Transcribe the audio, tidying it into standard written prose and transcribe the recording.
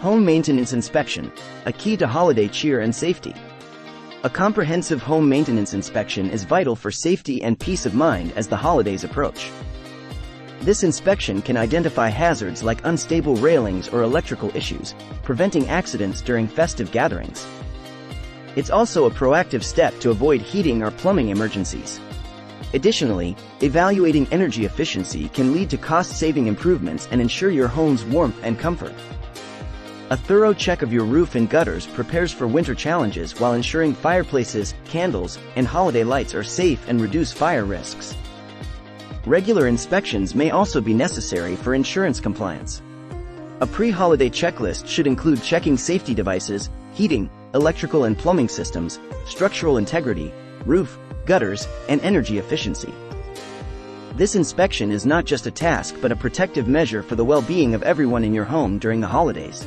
Home maintenance inspection, a key to holiday cheer and safety. A comprehensive home maintenance inspection is vital for safety and peace of mind as the holidays approach. This inspection can identify hazards like unstable railings or electrical issues, preventing accidents during festive gatherings. It's also a proactive step to avoid heating or plumbing emergencies. Additionally, evaluating energy efficiency can lead to cost-saving improvements and ensure your home's warmth and comfort. A thorough check of your roof and gutters prepares for winter challenges while ensuring fireplaces, candles, and holiday lights are safe and reduce fire risks. Regular inspections may also be necessary for insurance compliance. A pre-holiday checklist should include checking safety devices, heating, electrical and plumbing systems, structural integrity, roof, gutters, and energy efficiency. This inspection is not just a task but a protective measure for the well-being of everyone in your home during the holidays.